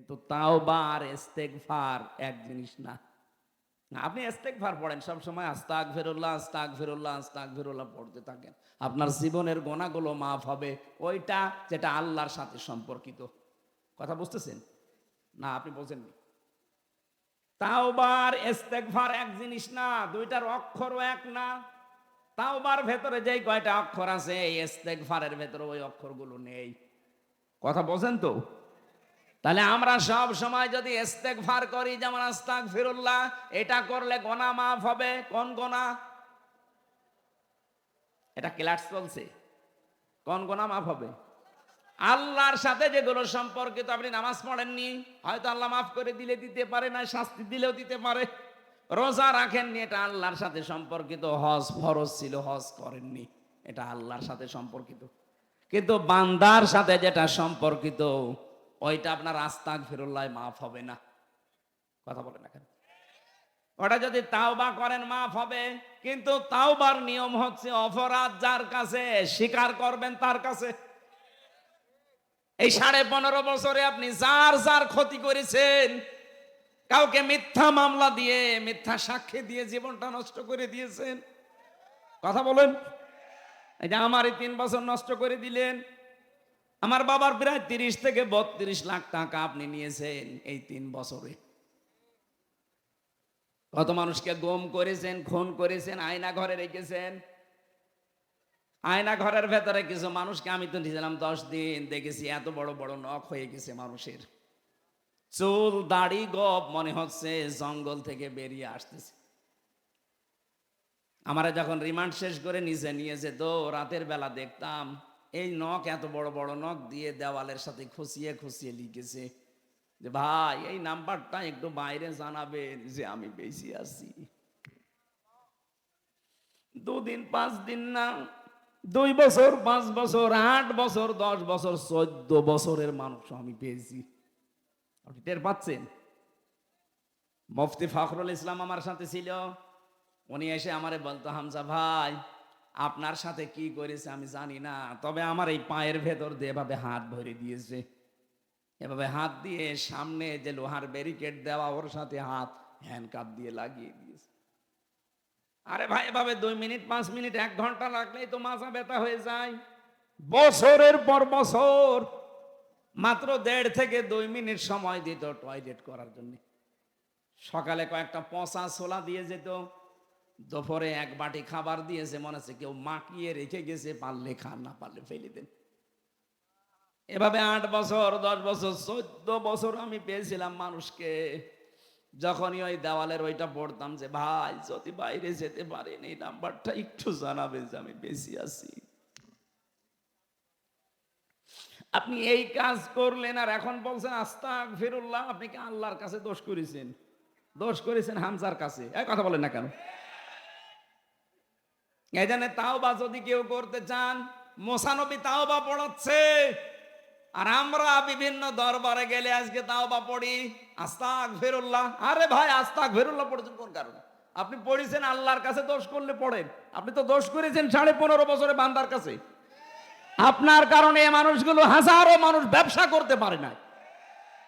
কিন্তু তাওবা আর ইস্তেগফার এক জিনিস না। আপনি ইস্তেগফার পড়েন সব সময়, আস্তাগফিরুল্লাহ আস্তাগফিরুল্লাহ আস্তাগফিরুল্লাহ পড়তে থাকেন, আপনার জীবনের গুনাহগুলো মাফ হবে। ওইটা যেটা আল্লাহর সাথে সম্পর্কিত। কথা বুঝতেছেন না? আপনি বোঝেননি। তাওবার ইস্তেগফার এক জিনিস না, দুইটার অক্ষরও এক না। তাওবার ভেতরে যেই কয়টা অক্ষর আছে, এই ইস্তেগফারের ভেতরে ওই অক্ষরগুলো নেই। কথা বোঝেন তো? তাহলে আমরা সব সময় যদি ইস্তেগফার করি, যেমন আস্তাগফিরুল্লাহ, এটা করলে গুনাহ মাফ হবে। কোন গুনাহ? এটা ক্লাস চলছে। কোন গুনাহ মাফ হবে? আল্লাহর সাথে যেগুলো সম্পর্কিত। আপনি নামাজ পড়েননি, হয়তো আল্লাহ মাফ করে দিলে দিতে পারে, না শাস্তি দিলেও দিতে পারে। রোজা রাখেননি, এটা আল্লাহর সাথে সম্পর্কিত। হজ ফরজ ছিল, হজ করেননি, এটা আল্লাহর সাথে সম্পর্কিত। কিন্তু বান্দার সাথে যেটা সম্পর্কিত, ওইটা আপনার আস্তাগফিরুল্লাহ মাফ হবে না। কথা বলেন না কেন? ওটা যদি তাওবা করেন মাফ হবে, কিন্তু তাওবার নিয়ম হচ্ছে অপরাধ যার কাছে, স্বীকার করবেন তার কাছে। এই 15.5 বছরে আপনি যার যার ক্ষতি করেছেন, কাউকে মিথ্যা মামলা দিয়ে, মিথ্যা সাক্ষী দিয়ে জীবনটা নষ্ট করে দিয়েছেন। কথা বলেন। এই যে আমারই 3 বছর নষ্ট করে দিলেন। আমার বাবার প্রায় 30 থেকে 32 লাখ টাকা আপনি নিয়েছেন এই 3 বছরে। কত মানুষকে গুম করেছেন, খুন করেছেন, আয়না ঘরে রেখেছেন। আয়না ঘরের ভেতরে কিছু মানুষকে আমি তো নিয়েছিলাম 10 দিন, দেখেছি এত বড় বড় নখ হয়ে গেছে মানুষের। চুল দাড়ি গপ মনে হচ্ছে জঙ্গল থেকে বেরিয়ে আসতেছে। আমারা যখন রিমান্ড শেষ করে নিচে নিয়ে যেত, রাতের বেলা দেখতাম এই নখ, এত বড় বড় নখ দিয়ে দেওয়ালের সাথে খুঁচিয়ে খুঁচিয়ে লিখেছে যে ভাই এই নাম্বারটা একটু বাইরে জানাবেন যে আমি বেশি আছি। 2 দিন 5 দিন না, 2 বছর 5 বছর 8 বছর 10 বছর 14 বছরের মানুষ আমি পেয়েছি। আপনি টের পাচ্ছেন? মুফতি ফখরুল ইসলাম আমার সাথে ছিল। উনি এসে আমারে বলতো, হামজা ভাই আপনার সাথে কি করেছে আমি জানি না, তবে আমার এই পায়ের ভেতর দিয়ে এভাবে হাত ভরে দিয়েছে। এভাবে হাত দিয়ে সামনে যে লোহার ব্যারিকেড দেওয়া, ওর সাথে হাত হ্যান্ডকাপ দিয়ে লাগিয়ে দিয়েছে। আরে ভাই এভাবে 2 মিনিট 5 মিনিট 1 ঘন্টা লাগলেই তো মাথা ব্যথা হয়ে যায়। বছরের পর বছর মাত্র 1.5 থেকে 2 মিনিট সময় দিত টয়লেট করার জন্য। সকালে কয়েকটা পচা ছোলা দিয়ে যেত, দুপুরে 1 বাটি খাবার দিয়েছে, মনে হচ্ছে কেউ মাখিয়ে রেখে গেছে, পারলে খান না পারলে ফেলে দেন। এভাবে 8 বছর 10 বছর 14 বছর আমি পেয়েছিলাম মানুষকে। যখনই ওই দেওয়ালের ওইটা পড়তাম যে ভাই যদি বাইরে যেতে পারেন এই নাম্বারটা একটু জানাবেন যে আমি বেশি আছি। আপনি এই কাজ করলেন আর এখন বলছেন আস্তাগফিরুল্লাহ। আপনি কি আল্লাহর কাছে দোষ করেছেন? দোষ করেছেন হামজার কাছে। এই কথা বলেন না কেন? এই জন্য তাওবা যদি কেউ করতে চান, মুসা নবী তাওবা পড়াচ্ছে, আর আমরা বিভিন্ন দরবারে গেলে আজকে তাওবা পড়ি আস্তাগফিরুল্লাহ। আরে ভাই আস্তাগফিরুল্লাহ পড়ছেন কোন কারণে? আপনি পড়েছেন আল্লাহর কাছে, দোষ করলে পড়েন। আপনি তো দোষ করেছেন 15.5 বছরে বান্দার কাছে। আপনার কারণে এই মানুষগুলো, হাজারো মানুষ ব্যবসা করতে পারে না,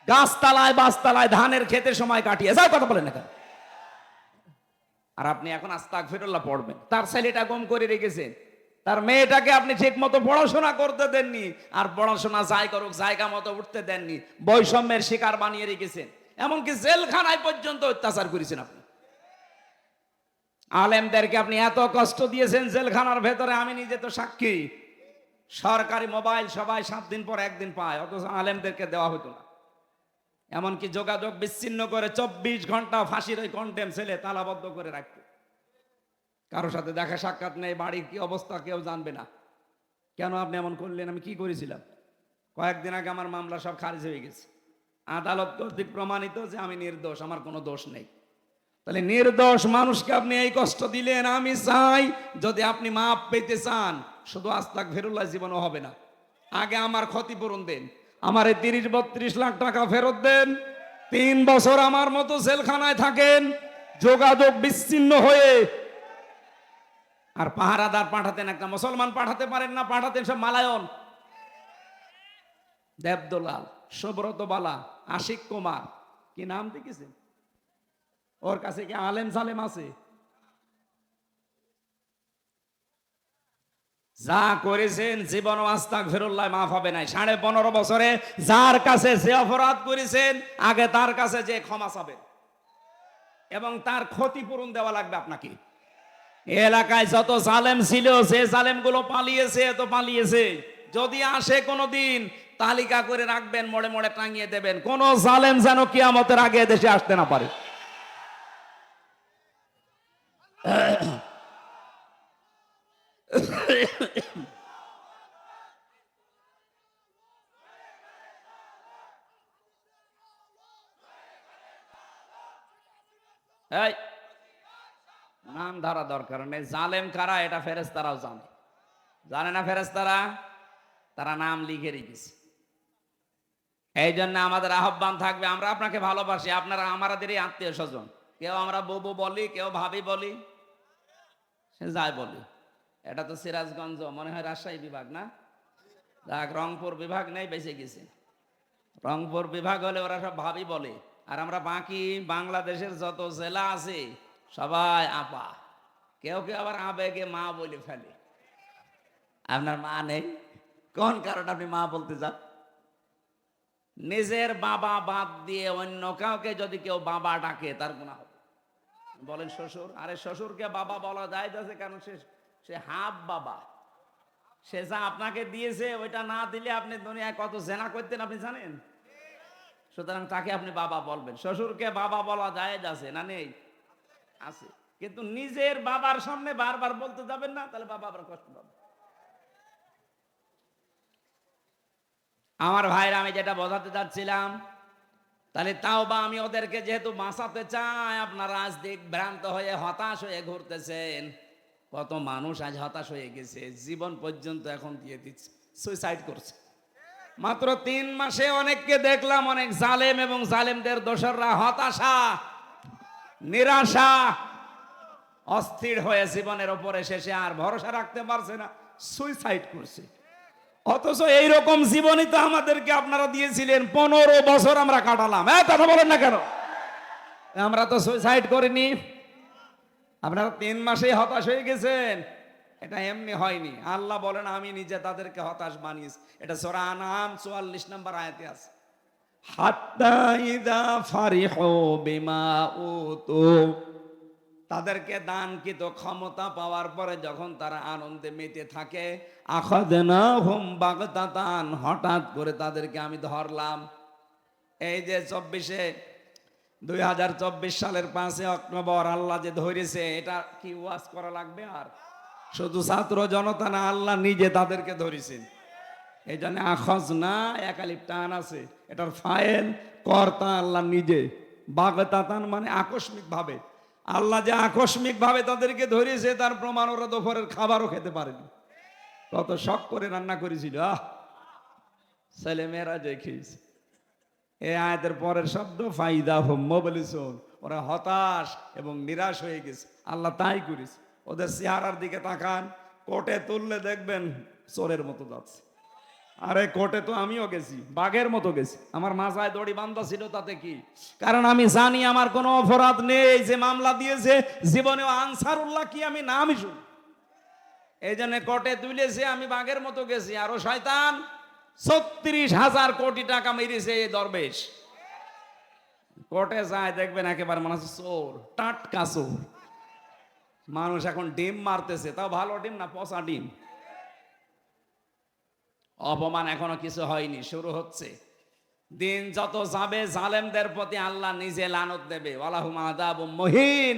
গাছতলায় বাসতলায় ধানের খেতে সময় কাটিয়ে যায়। কথা বলেন না কেন? আর আপনি এখন আস্তাগফিরুল্লাহ পড়বেন। তার ছেলেটা গুম করে রেখেছেন, তার মেয়েটাকে আপনি ঠিক মতো পড়াশোনা করতে দেননি, আর পড়াশোনা যাই করুক জায়গা মতো উঠতে দেননি, বৈষম্যের শিকার বানিয়ে রেখেছেন, এমনকি জেলখানায় পর্যন্ত অত্যাচার করেছেন আপনি। আলেমদেরকে আপনি এত কষ্ট দিয়েছেন জেলখানার ভেতরে, আমি নিজে তো সাক্ষী। সরকারি মোবাইল সবাই 7 দিন পর 1 দিন পায়, অথচ আলেমদেরকে দেওয়া হতো না। এমনকি যোগাযোগ বিচ্ছিন্ন করে 24 ঘন্টা ফাঁসির ওই কন্টেম ছেলে তালাবদ্ধ করে রাখত। কারো সাথে দেখা সাক্ষাৎ নেই, বাড়ির কি অবস্থা কেউ জানবে না। কেন আপনি এমন করলেন? আমি কি করেছিলাম? কয়েকদিন আগে আমার মামলা সব খারিজ হয়ে গেছে, আদালত কর্তৃক প্রমাণিত যে আমি নির্দোষ, আমার কোনো দোষ নেই। তাহলে নির্দোষ মানুষকে আপনি এই কষ্ট দিলেন। আমি চাই যদি আপনি মাপ পেতে চান, শুধু আস্তাগফিরুল্লাহ জীবনও হবে না, আগে আমার ক্ষতিপূরণ দেন, আমার এই 30-32 লাখ টাকা ফেরত দেন, 3 বছর আমার মতো জেলখানায় থাকেন যোগাযোগ বিচ্ছিন্ন হয়ে। আর পাহারাদার পাঠাতেন, একটা মুসলমান পাঠাতে পারেন না, পাঠাতেন সব মালায়ন, দেবদোলাল, সুব্রত বালা, আশিক কুমার, কি নাম দেখেছেন? ওর কাছে কি আলেম সালেম আছে? যা করেছেন জীবন আস্তাগফিরুল্লাহ মাফ হবে না। 15.5 বছরে যার কাছে যে অপরাধ করেছেন আগে তার কাছে যে ক্ষমা চাবেন এবং তার ক্ষতিপূরণ দেওয়া লাগবে আপনাকে। এলাকায় যত জালেম ছিল, যে জালেম গুলো পালিয়েছে তো পালিয়েছে, যদি আসে কোনোদিন তালিকা করে রাখবেন, মোড়ে মোড়ে টাঙিয়ে দেবেন, কোন জালেম যেন কিয়ামতের আগে দেশে আসতে না পারে। এই নাম ধরা দরকার নেই। জালেম কারা এটা ফেরেশতারাও জানে, জানে না ফেরেশতারা? তারা নাম লিখে রেখেছে। এই জন্য আমাদের আহ্বান থাকবে, আমরা আপনাকে ভালোবাসি, আপনারা আমাদেরই আত্মীয় স্বজন। কেউ আমরা বউ বলি, কেউ ভাবি বলি, সে যাই বলি। এটা তো সিরাজগঞ্জ, মনে হয় রাজশাহী বিভাগ না? যাক, রংপুর বিভাগ নেই, বেঁচে গেছে। রংপুর বিভাগ হলে ওরা সব ভাবি বলে, আর আমরা বাকি বাংলাদেশের যত জেলা আছে সবাই আপা। কেউ কেউ আবার আবেগে মা বলে ফেলে। আপনার মা নেই, কোন কারণে আপনি মা বলতে যান? নিজের বাবা বাদ দিয়ে অন্য কাউকে যদি কেউ বাবা ডাকে তার গুনাহ হবে। বলেন শ্বশুর, আরে শ্বশুরকে বাবা বলা যায় যাচ্ছে, কারণ সে হাফ বাবা। সে যা আপনাকে দিয়েছে ওইটা না দিলে আপনি দুনিয়ায় কত জেনা করতেন আপনি জানেন? সুতরাং তাকে আপনি বাবা বলবেন। শ্বশুরকে বাবা বলা যায় যাচ্ছে না? নেই, আছে। কিন্তু নিজের বাবার সামনে বারবার বলতে যাবেন না, তাহলে বাবা আবার কষ্ট পাবে। আমার ভাইরা, আমি যেটা বোঝাতে চাচ্ছিলাম, তাহলে তাও বা আমি ওদেরকে যেহেতু বাঁচাতে চাই, আপনারা আজ দিক ভ্রান্ত হয়ে হতাশ হয়ে ঘুরতেছেন। কত মানুষ আজ হতাশ হয়ে গেছে, জীবন পর্যন্ত এখন দিয়ে দিচ্ছে, সুইসাইড করছে। মাত্র 3 মাসে অনেককে দেখলাম, অনেক জালেম এবং জালেমদের দোসররা হতাশা, নিরাশা, অস্থির হয়ে জীবনের উপরে শেষে আর ভরসা রাখতে পারছে না, সুইসাইড করছে। অথচ এইরকম জীবনই তো আমাদেরকে আপনারা দিয়েছিলেন। 15 বছর আমরা কাটালাম। কথা বলেন না কেন? আমরা তো সুইসাইড করিনি। আপনারা 3 মাসেই হতাশ হয়ে গেছেন। এটা এমনি হয়নি। আল্লাহ বলেন আমি নিজে তাদেরকে হতাশ বানিয়েছি। এটা সূরা আনআম 44 নম্বর আয়াতে আছে। হাত্তা ইযা ফারিহু বিমা উতু, তাদেরকে দানকৃত ক্ষমতা পাওয়ার পরে যখন তারা আনন্দে মেতে থাকে, আখাযনাহুম বাগতাতান, হঠাৎ করে তাদেরকে আমি ধরলাম। এই যে 2024 সালের 5 অক্টোবর আল্লাহ যে ধরেছে, এটা কি ওয়াজ করা লাগবে? আর শুধু ছাত্র জনতা না, আল্লাহ নিজে তাদেরকে ধরেছেন। এই জন্য আখাযনা একালিফ টান আছে, এটার ফাইল কর্তা আল্লাহ নিজে। বাগতাতান মানে আকস্মিক ভাবে। আল্লাহ যে আকস্মিক ভাবে তাদেরকে ধরেছে তার প্রমাণ ওরা দুপুরের খাবারও খেতে পারেনি। কত শখ করে রান্না করেছিল, ছেলে মেয়েরা যে খেয়েছে। এই আয়াতের পরের শব্দ ফাইদা হুম মুবলিসুন, ওরা হতাশ এবং নিরাশ হয়ে গেছে। আল্লাহ তাই করেছে। ওদের চেহারার দিকে তাকান, কোটে তুললে দেখবেন চোরের মতো যাচ্ছে। আরে কোটে তো আমিও গেছি, বাঘের মতো গেছি। আমার মাথায় দড়ি বান্ধা ছিল, তাতে কি? কারণ আমি জানি আমার কোনো অপরাধ নেই। যে মামলা দিয়েছে জীবনে আনসারুল্লাহ কি আমি নামই শুনি। এই জন্য কোটে তুলেছে, আমি বাঘের মতো গেছি। আরো শয়তান 36,000 কোটি টাকা মেরেছে এই দরবেশ। কোর্টে যায় দেখবেন একেবারে মনে হচ্ছে চোর, টাটকা চোর। মানুষ এখন ডিম মারতেছে, তাও ভালো ডিম না, পচা ডিম। অপমান এখনো কিছু হয়নি, শুরু হচ্ছে। দিন যত যাবে জালেমদের প্রতি আল্লাহ নিজে লানত দেবে। ওয়ালাহুম আযাবুম মুহিন,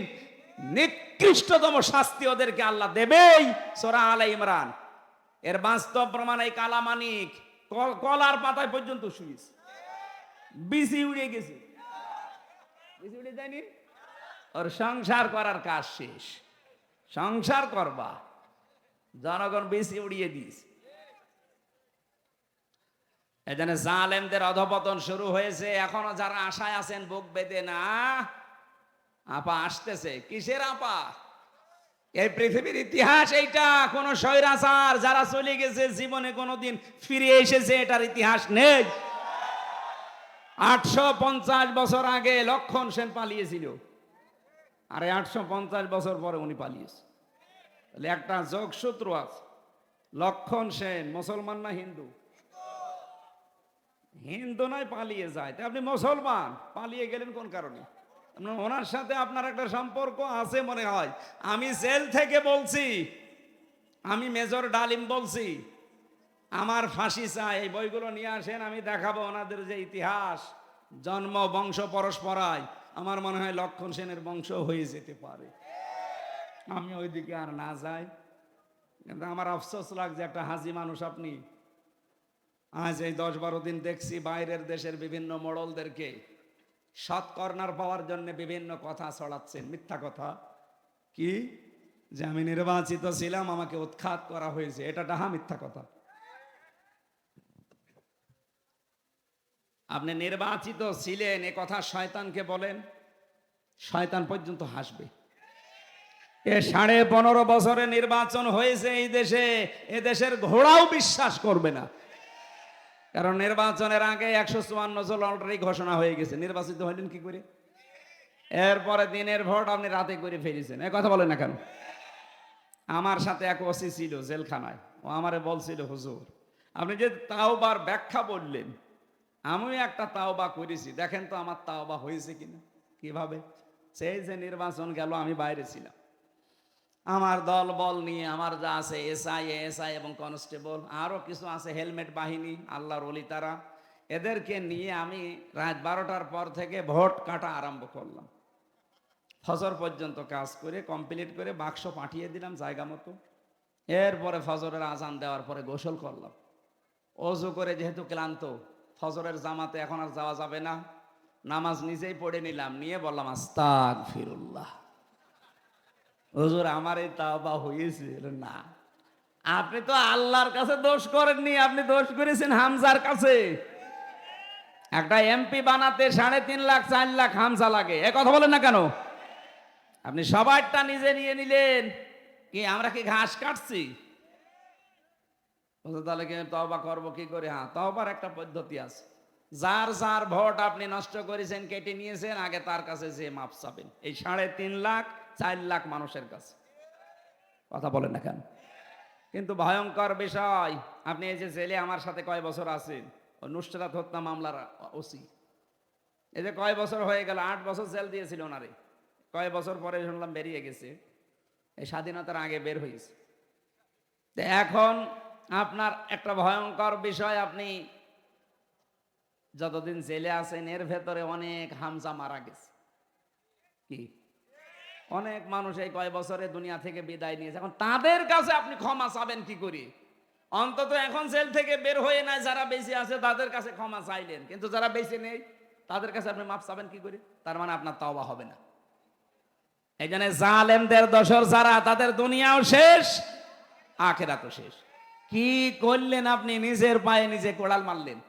নিকৃষ্টতম শাস্তি ওদেরকে আল্লাহ দেবেই। সূরা আলে ইমরান। এর বাস্তব প্রমাণ এই কালামানিক কলার পাতায় পর্যন্ত শুয়েছে, বিসি উড়ে গেছে। বিসি উড়ে যায়নি, ওর সংসার করার কাজ শেষ। সংসার করবা, জনগণ বিসি উড়িয়ে দিয়েছে। এজন্য জালেমদের অধপতন শুরু হয়েছে। এখনো যারা আশায় আছেন বুক বেঁধে না, আপা আসতেছে। কিসের আপা? এই পৃথিবীর ইতিহাস এইটা। কোন স্বৈরাচার যারা চলে গেছে জীবনে কোনোদিন ফিরে এসেছে এটার ইতিহাস নেই। 850 বছর আগে লক্ষণ সেন পালিয়েছিল, আর 850 বছর পরে উনি পালিয়েছে। তাহলে একটা যোগসূত্র আছে। লক্ষণ সেন মুসলমান না হিন্দু? হিন্দু নয়, পালিয়ে যায়। তা আপনি মুসলমান, পালিয়ে গেলেন কোন কারণে? ওনার সাথে আপনার একটা সম্পর্ক আছে মনে হয়। আমি জেল থেকে বলছি, আমি মেজর ডালিম বলছি, আমার ফাঁসি চাই, এই বইগুলো নিয়ে আসেন, আমি দেখাবো ওনাদের যে ইতিহাস, জন্ম বংশ পরস্পরায়। আমার মনে হয় লক্ষণ সেনের বংশ হয়ে যেতে পারে। আমি ওইদিকে আর না যাই, কিন্তু আমার আফসোস লাগছে, একটা হাজি মানুষ আপনি। আজ এই 10-12 দিন দেখছি বাইরের দেশের বিভিন্ন মোড়লদেরকে সৎ কর্নার পাওয়ার জন্য বিভিন্ন কথা ছড়াচ্ছেন, মিথ্যা কথা। কি যে আমি নির্বাচিত ছিলাম, আমাকে উৎখাত করা হয়েছে, এটা ডাহা মিথ্যা কথা। আপনি নির্বাচিত ছিলেন এ কথা শয়তানকে বলেন, শয়তান পর্যন্ত হাসবে। এ 15.5 বছরে নির্বাচন হয়েছে এই দেশে, এ দেশের ঘোড়াও বিশ্বাস করবে না। কারণ নির্বাচনের আগে 154 জন অলরেডি ঘোষণা হয়ে গেছে। নির্বাচিত হইলেন কি করে? এরপরে দিনের ভোট আপনি রাতে করে ফেলেছেন। এ কথা বলেন না কেন? আমার সাথে এক ওসি ছিল জেলখানায়, ও আমারে বলছিল, হুজুর আপনি যে তাওবার ব্যাখ্যা বললেন, আমিও একটা তাওবা করেছি, দেখেন তো আমার তাওবা হয়েছে কিনা। কিভাবে? সেই যে নির্বাচন গেল, আমি বাইরে ছিলাম, আমার দল বল নিয়ে, আমার যা আছে এসআই, এএসআই এবং কনস্টেবল, আরও কিছু আছে হেলমেট বাহিনী, আল্লাহর ওলি তারা, এদেরকে নিয়ে আমি রাত 12টার পর থেকে ভোট কাটা আরম্ভ করলাম। ফজর পর্যন্ত কাজ করে কমপ্লিট করে বাক্স পাঠিয়ে দিলাম জায়গা মতো। এরপরে ফজরের আজান দেওয়ার পরে গোসল করলাম, অজু করে, যেহেতু ক্লান্ত, ফজরের জামাতে এখন আর যাওয়া যাবে না, নামাজ নিজেই পড়ে নিলাম, নিয়ে বললাম আস্তাগফিরুল্লাহ। হুজুর আমার এই তাওবা হয়েছে? না, আপনি তো আল্লাহর কাছে দোষ করেননি, আপনি দোষ করেছেন হামজার কাছে। একটা এমপি বানাতে 3.5 লাখ 4 লাখ হামজা লাগে, এ কথা বলেন না কেন? আপনি সবারটা নিজে নিয়ে নিলেন, কি আমরা কি ঘাস কাটছি? তাহলে কি তওবা করবো কি করে? হ্যাঁ, তওবার একটা পদ্ধতি আছে। যার যার ভোট আপনি নষ্ট করেছেন, কেটে নিয়েছেন, আগে তার কাছে যে মাপ চাবেন, এই 3.5 লাখ 4 লাখ মানুষের কাছে। কথা বলেন না কেন? কিন্তু ভয়ঙ্কর বিষয়, আপনি এই যে জেলে আমার সাথে কয় বছর আছেন, ও নুসরাত হত্যা মামলার ওসি, এই যে কয় বছর হয়ে গেল, 8 বছর জেল দিয়েছিল ওনারে, কয় বছর পরে শুনলাম বেরিয়ে গেছে, এই স্বাধীনতার আগে বের হয়েছে। এখন আপনার একটা ভয়ঙ্কর বিষয়, আপনি যতদিন জেলে আছেন এর ভেতরে অনেক হামজা মারা গেছে। কি অনেক মানুষ এই কয় বছরে দুনিয়া থেকে বিদায় নিয়েছে, এখন তাদের কাছে আপনি ক্ষমা চাবেন কি করে? অন্তত এখন জেল থেকে বের হয়ে নাই যারা বেঁচে আছে তাদের কাছে ক্ষমা চাইলেন, কিন্তু যারা বেঁচে নেই তাদের কাছে আপনি মাপ চাবেন কি করে? তার মানে আপনার তাওবা হবে না। এই জন্য জালেমদের দোসর যারা, তাদের দুনিয়াও শেষ, আখিরাতও শেষ। কি করলেন আপনি? নিজের পায়ে নিজে কোড়াল মারলেন।